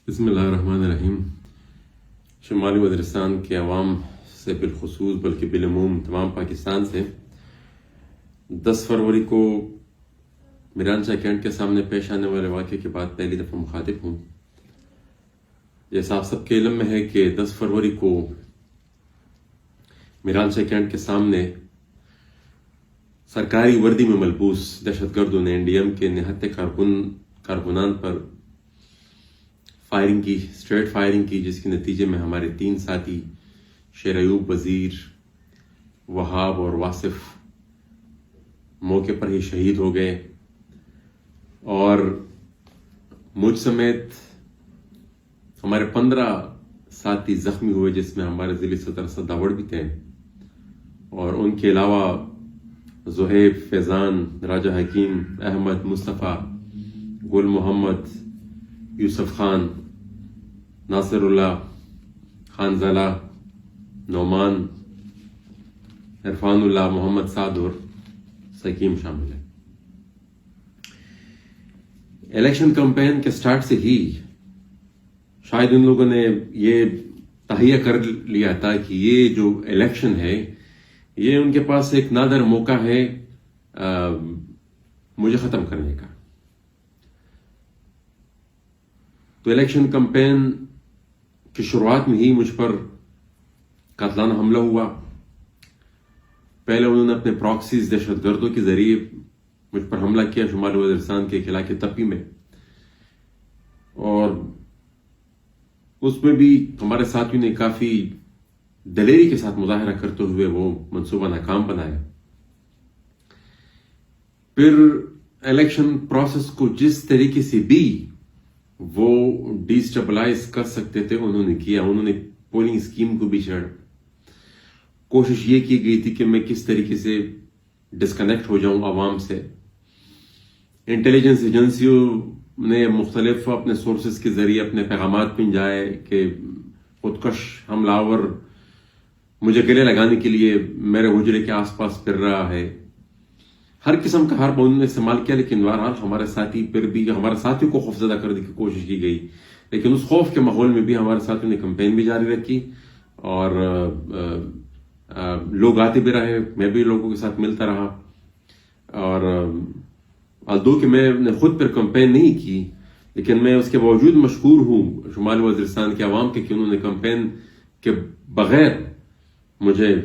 بسم اللہ الرحمن الرحیم. شمالی وزیرستان کے عوام سے بالخصوص بلکہ بالعموم تمام پاکستان سے 10 فروری کو میرانشاہ کینٹ کے سامنے پیش آنے والے واقعے کے بعد پہلی دفعہ مخاطب ہوں. جیسا آپ سب کے علم میں ہے کہ 10 فروری کو میرانشاہ کینٹ کے سامنے سرکاری وردی میں ملبوس دہشت گردوں نے NDM کے نہتے کارکنان پر اسٹریٹ فائرنگ کی، جس کے نتیجے میں ہمارے 3 ساتھی شیر ایوب، وزیر، وہاب اور واصف موقع پر ہی شہید ہو گئے اور مجھ سمیت ہمارے 15 ساتھی زخمی ہوئے، جس میں ہمارے ضلع صدر سداوڑ بھی تھے، اور ان کے علاوہ زہیب، فیضان، راجہ حکیم، احمد، مصطفیٰ، گل محمد، یوسف خان، ناصر اللہ، خانزالہ، نعمان، عرفان اللہ، محمد سعد اور سکیم شامل ہیں. الیکشن کمپین کے سٹارٹ سے ہی شاید ان لوگوں نے یہ تہیہ کر لیا تھا کہ یہ جو الیکشن ہے یہ ان کے پاس ایک نادر موقع ہے مجھے ختم کرنے کا. تو الیکشن کمپین کی شروعات میں ہی مجھ پر قاتلانہ حملہ ہوا. پہلے انہوں نے اپنے پراکسیز دہشت گردوں کے ذریعے مجھ پر حملہ کیا شمالی وزیرستان کے ایک علاقے تپی میں، اور اس میں بھی ہمارے ساتھیوں نے کافی دلیری کے ساتھ مظاہرہ کرتے ہوئے وہ منصوبہ ناکام بنایا. پھر الیکشن پروسیس کو جس طریقے سے بھی وہ ڈیسٹیبلائز کر سکتے تھے انہوں نے کیا. انہوں نے پولنگ اسکیم کو بھی چھیڑا. کوشش یہ کی گئی تھی کہ میں کس طریقے سے ڈسکنیکٹ ہو جاؤں عوام سے. انٹیلیجنس ایجنسیوں نے مختلف اپنے سورسز کے ذریعے اپنے پیغامات پھینچائے کہ خودکش حملہ آور مجھے گلے لگانے کے لیے میرے حجرے کے آس پاس پھر رہا ہے. ہر قسم کا حرب انہوں نے استعمال کیا، لیکن بہرحال ہمارے ساتھی پھر بھی ہمارے ساتھیوں کو خوفزدہ کرنے کی کوشش کی گئی. لیکن اس خوف کے ماحول میں بھی ہمارے ساتھیوں نے کمپین بھی جاری رکھی اور لوگ آتے بھی رہے. میں بھی لوگوں کے ساتھ ملتا رہا، اور although کہ میں نے خود پر کمپین نہیں کی، لیکن میں اس کے باوجود مشکور ہوں شمالی وزیرستان کے عوام کے کہ انہوں نے کمپین کے بغیر مجھے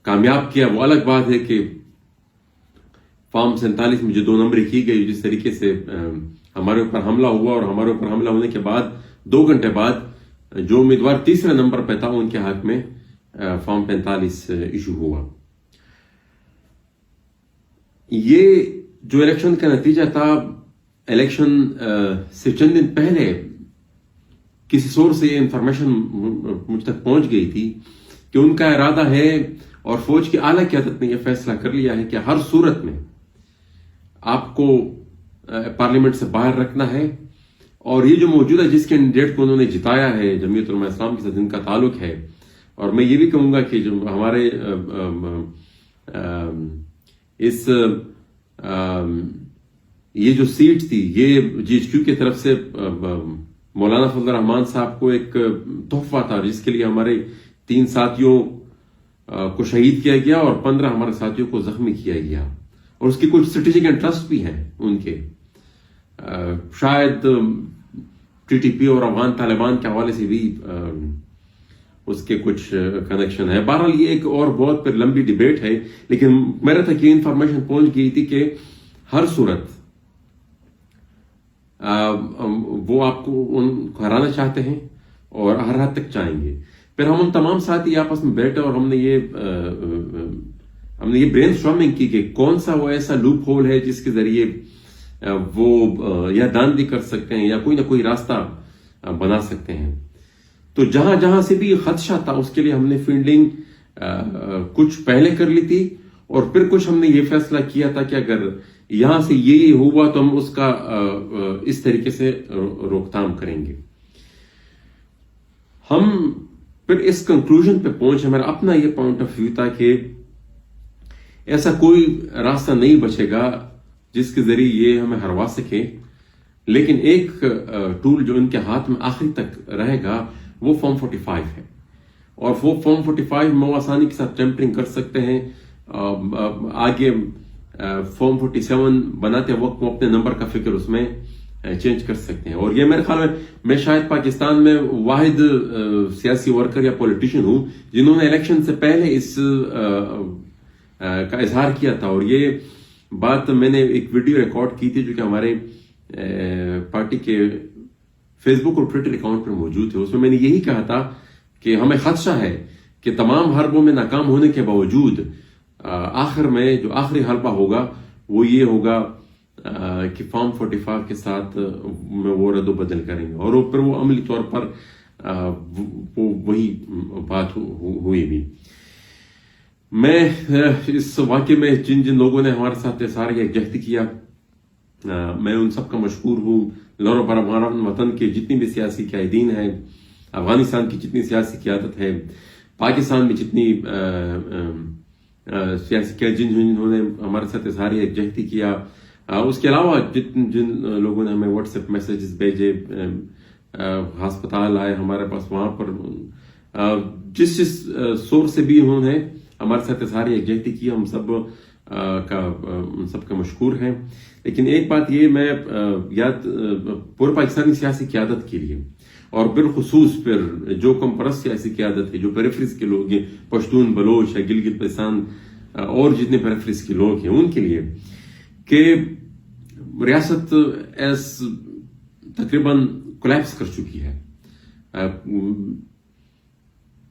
کامیاب کیا. وہ الگ بات ہے کہ فارم 47 میں جو 2 نمبر کی گئی، جس طریقے سے ہمارے اوپر حملہ ہوا، اور ہمارے اوپر حملہ ہونے کے بعد 2 گھنٹے بعد جو امیدوار 3 نمبر پہ تھا ان کے حق میں فارم 45 ایشو ہوا. یہ جو الیکشن کا نتیجہ تھا، الیکشن سے چند دن پہلے کسی سورس سے یہ انفارمیشن مجھ تک پہنچ گئی تھی کہ ان کا ارادہ ہے اور فوج کی اعلیٰ قیادت نے یہ فیصلہ کر لیا ہے کہ ہر صورت میں آپ کو پارلیمنٹ سے باہر رکھنا ہے. اور یہ جو موجودہ جس کینڈیڈیٹ کو انہوں نے جتایا ہے جمعیت علماء اسلام کے ساتھ ان کا تعلق ہے، اور میں یہ بھی کہوں گا کہ جو ہمارے یہ جو سیٹ تھی یہ GHQ کی طرف سے مولانا فضل الرحمان صاحب کو ایک تحفہ تھا، جس کے لیے ہمارے 3 ساتھیوں کو شہید کیا گیا اور 15 ہمارے ساتھیوں کو زخمی کیا گیا. اور اس کی کچھ اسٹریٹجک انٹرسٹ بھی ہیں ان کے، شاید TTP اور افغان طالبان کے حوالے سے بھی اس کے کچھ کنیکشن ہے. بہرحال یہ ایک اور بہت پھر لمبی ڈیبیٹ ہے، لیکن میرے تک یہ انفارمیشن پہنچ گئی تھی کہ ہر صورت وہ آپ کو ہرانا چاہتے ہیں اور ہر حد تک چاہیں گے. پھر ہم تمام ساتھی آپس میں بیٹھے اور ہم نے یہ برین اسٹارمنگ کی کہ کون سا وہ ایسا لوپ ہول ہے جس کے ذریعے وہ یا داندھی کر سکتے ہیں یا کوئی نہ کوئی راستہ بنا سکتے ہیں. تو جہاں جہاں سے بھی خدشہ تھا اس کے لیے ہم نے فیلڈنگ کچھ پہلے کر لی تھی، اور پھر کچھ ہم نے یہ فیصلہ کیا تھا کہ اگر یہاں سے یہ ہوا تو ہم اس کا اس طریقے سے روک تھام کریں گے. ہم پھر اس کنکلوژن پہ پہنچے، میرا اپنا یہ پوائنٹ آف ویو تھا کہ ایسا کوئی راستہ نہیں بچے گا جس کے ذریعے یہ ہمیں ہروا سکے. لیکن ایک ٹول جو ان کے ہاتھ میں آخری تک رہے گا وہ فارم 45 ہے، اور وہ فارم 45 میں وہ آسانی کے ساتھ ٹیمپرنگ کر سکتے ہیں. آگے فارم 47 بناتے وقت وہ اپنے نمبر کا فکر اس میں چینج کر سکتے ہیں. اور یہ میرے خیال میں شاید پاکستان میں واحد سیاسی ورکر یا پولیٹیشین ہوں جنہوں نے الیکشن سے پہلے اس کا اظہار کیا تھا. اور یہ بات میں نے ایک ویڈیو ریکارڈ کی تھی جو کہ ہمارے پارٹی کے فیس بک اور ٹویٹر اکاؤنٹ پر موجود ہے. اس میں نے یہی کہا تھا کہ ہمیں خدشہ ہے کہ تمام حربوں میں ناکام ہونے کے باوجود آخر میں جو آخری حربہ ہوگا وہ یہ ہوگا کہ فارم 45 کے ساتھ وہ رد و بدل کریں گے، اور پھر وہ عملی طور پر وہی بات ہوئی بھی. میں اس واقعے میں جن لوگوں نے ہمارے ساتھ سارے یکجہتی کیا، میں ان سب کا مشکور ہوں. لور بر وطن کے جتنی بھی سیاسی قائدین ہیں، افغانستان کی جتنی سیاسی قیادت ہے، پاکستان میں جتنی سیاسی قائدین جنہوں نے ہمارے ساتھ سارے یکجہتی کیا، اس کے علاوہ جن لوگوں نے ہمیں واٹس ایپ میسیجز بھیجے، ہسپتال آئے ہمارے پاس، وہاں پر جس سورس سے بھی انہوں نے ہمارے ساتھ سارے یکجہتی کی، ہم سب کا مشکور ہیں. لیکن ایک بات یہ میں یاد پورے پاکستانی سیاسی قیادت کے لیے، اور بالخصوص پھر جو کم پرست سیاسی قیادت ہے، جو پیریفریز کے لوگ ہیں، پشتون، بلوچ یا گلگت بلتستان اور جتنے پیریفریز کے لوگ ہیں، ان کے لیے کہ ریاست تقریباً کولیپس کر چکی ہے.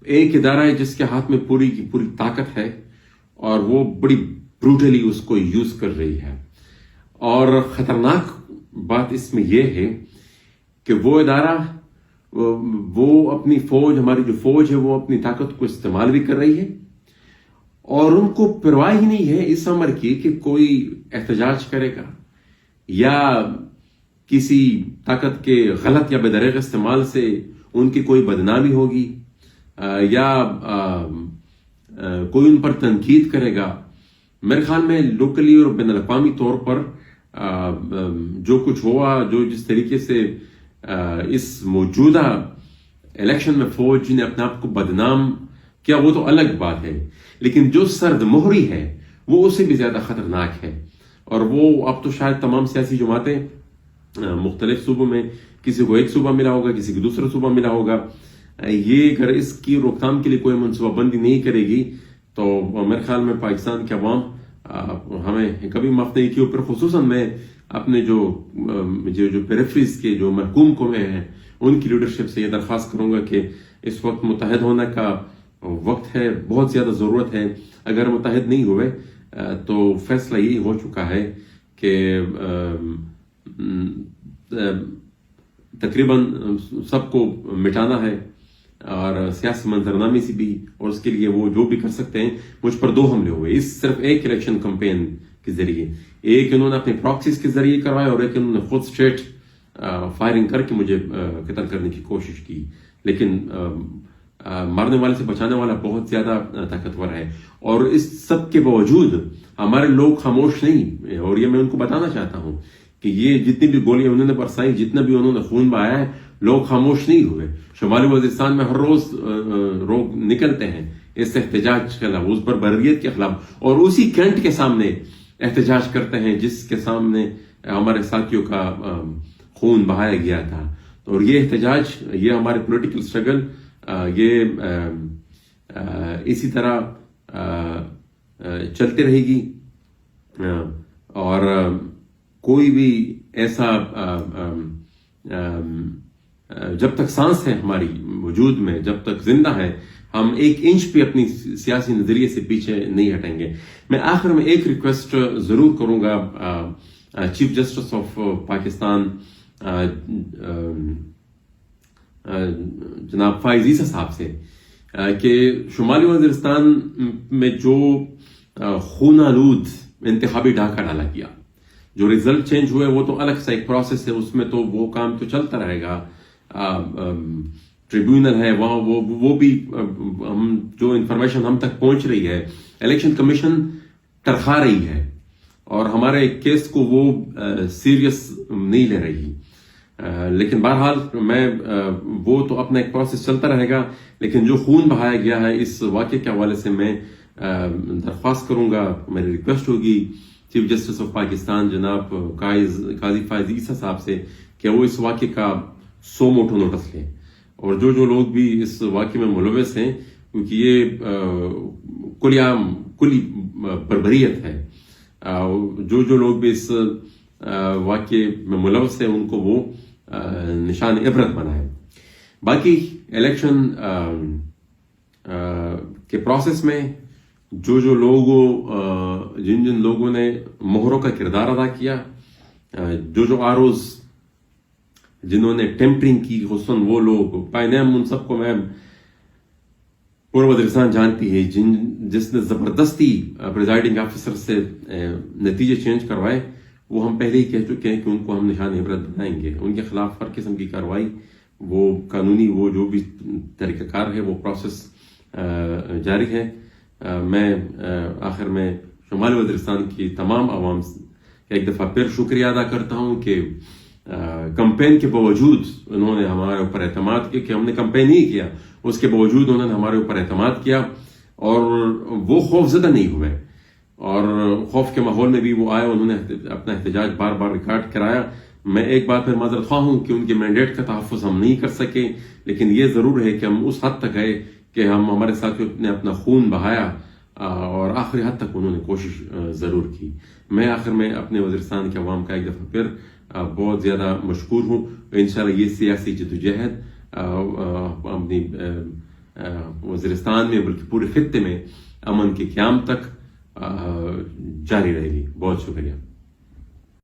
ایک ادارہ ہے جس کے ہاتھ میں پوری کی پوری طاقت ہے، اور وہ بڑی بروٹلی اس کو یوز کر رہی ہے. اور خطرناک بات اس میں یہ ہے کہ وہ ادارہ، وہ اپنی فوج، ہماری جو فوج ہے، وہ اپنی طاقت کو استعمال بھی کر رہی ہے، اور ان کو پرواہ ہی نہیں ہے اس امر کی کہ کوئی احتجاج کرے گا یا کسی طاقت کے غلط یا بے دریغ استعمال سے ان کی کوئی بدنامی ہوگی یا کوئی ان پر تنقید کرے گا. میرے خیال میں لوکلی اور بین الاقوامی طور پر جو کچھ ہوا، جو جس طریقے سے اس موجودہ الیکشن میں فوج نے اپنے آپ کو بدنام کیا، وہ تو الگ بات ہے، لیکن جو سرد مہری ہے وہ اسے بھی زیادہ خطرناک ہے. اور وہ اب تو شاید تمام سیاسی جماعتیں مختلف صوبوں میں، کسی کو ایک صوبہ ملا ہوگا، کسی کو دوسرا صوبہ ملا ہوگا، یہ اگر اس کی روک تھام کے لیے کوئی منصوبہ بندی نہیں کرے گی تو میرے خیال میں پاکستان کے عوام ہمیں کبھی معاف نہیں کی. اوپر خصوصاً میں اپنے جو پیریفریز کے جو محکوم قومیں ہیں ان کی لیڈرشپ سے یہ درخواست کروں گا کہ اس وقت متحد ہونے کا وقت ہے، بہت زیادہ ضرورت ہے. اگر متحد نہیں ہوئے تو فیصلہ یہی ہو چکا ہے کہ تقریباً سب کو مٹانا ہے، اور سیاسی منظرنامے سے بھی، اور اس کے لیے وہ جو بھی کر سکتے ہیں. مجھ پر 2 حملے ہوئے اس صرف ایک الیکشن کمپین کے ذریعے. ایک انہوں نے اپنے پراکسیز کے ذریعے کروایا، اور ایک انہوں نے خود اسٹریٹ فائرنگ کر کے مجھے قتل کرنے کی کوشش کی. لیکن مارنے والے سے بچانے والا بہت زیادہ طاقتور ہے. اور اس سب کے باوجود ہمارے لوگ خاموش نہیں، اور یہ میں ان کو بتانا چاہتا ہوں کہ یہ جتنی بھی گولیاں انہوں نے برسائی، جتنا بھی انہوں نے خون بہایا ہے، لوگ خاموش نہیں ہوئے. شمالی وزیرستان میں ہر روز لوگ نکلتے ہیں اس احتجاج کے خلاف، اس بربریت کے خلاف، اور اسی کینٹ کے سامنے احتجاج کرتے ہیں جس کے سامنے ہمارے ساتھیوں کا خون بہایا گیا تھا. اور یہ احتجاج، یہ ہمارے پولیٹیکل اسٹرگل، یہ اسی طرح چلتے رہے گی. اور کوئی بھی ایسا جب تک سانس ہے ہماری وجود میں، جب تک زندہ ہے، ہم ایک انچ بھی اپنی سیاسی نظریے سے پیچھے نہیں ہٹیں گے. میں آخر میں ایک ریکویسٹ ضرور کروں گا چیف جسٹس آف پاکستان جناب فائز عیسیٰ صاحب سے کہ شمالی وزیرستان میں جو خون آلود انتخابی ڈاکہ ڈالا گیا، جو ریزلٹ چینج ہوئے، وہ تو الگ سا ایک پروسیس ہے، اس میں تو وہ کام تو چلتا رہے گا. ٹریبیونل ہے وہاں، وہ بھی ہم جو انفارمیشن ہم تک پہنچ رہی ہے، الیکشن کمیشن ترخا رہی ہے اور ہمارے کیس کو وہ سیریس نہیں لے رہی. لیکن بہرحال میں وہ تو اپنا ایک پروسیس چلتا رہے گا، لیکن جو خون بہایا گیا ہے اس واقعے کے حوالے سے میں درخواست کروں گا، میری ریکویسٹ ہوگی چیف جسٹس آف پاکستان جناب قاضی فائز عیسیٰ صاحب سے کہ وہ اس واقعے کا 100 موٹو نوٹس لیں، اور جو لوگ بھی اس واقعے میں ملوث ہیں، کیونکہ یہ کلی بربریت ہے، جو لوگ بھی اس واقعے میں ملوث ہیں ان کو وہ نشان عبرت بنائے۔ باقی الیکشن کے پروسیس میں جو لوگوں جن لوگوں نے مہروں کا کردار ادا کیا، جو آروز جنہوں نے ٹیمپرنگ کی، خصوصاً وہ لوگ بائی نیم ان سب کو میں پورا وزیرستان جانتی ہے، جس نے زبردستی پریزائڈنگ آفیسر سے نتیجے چینج کروائے، وہ ہم پہلے ہی کہہ چکے ہیں کہ ان کو ہم نشان عبرت بنائیں گے۔ ان کے خلاف ہر قسم کی کارروائی، وہ قانونی وہ جو بھی طریقہ کار ہے، وہ پروسیس جاری ہے۔ میں آخر میں شمالی وزیرستان کی تمام عوام سے ایک دفعہ پھر شکریہ ادا کرتا ہوں کہ کمپین کے باوجود انہوں نے ہمارے اوپر اعتماد کیا، کہ ہم نے کمپین نہیں کیا، اس کے باوجود انہوں نے ہمارے اوپر اعتماد کیا، اور وہ خوف زدہ نہیں ہوئے، اور خوف کے ماحول میں بھی وہ آئے، انہوں نے اپنا احتجاج بار بار ریکارڈ کرایا۔ میں ایک بار پھر معذرت خواہ ہوں کہ ان کے مینڈیٹ کا تحفظ ہم نہیں کر سکے، لیکن یہ ضرور ہے کہ ہم اس حد تک گئے کہ ہم ہمارے ساتھیوں نے اپنا خون بہایا، اور آخری حد تک انہوں نے کوشش ضرور کی۔ میں آخر میں اپنے وزیرستان کے عوام کا ایک دفعہ پھر بہت زیادہ مشکور ہوں۔ انشاءاللہ یہ سیاسی جدوجہد اپنی وزیرستان میں بلکہ پورے خطے میں امن کے قیام تک جاری رہے گی۔ بہت شکریہ۔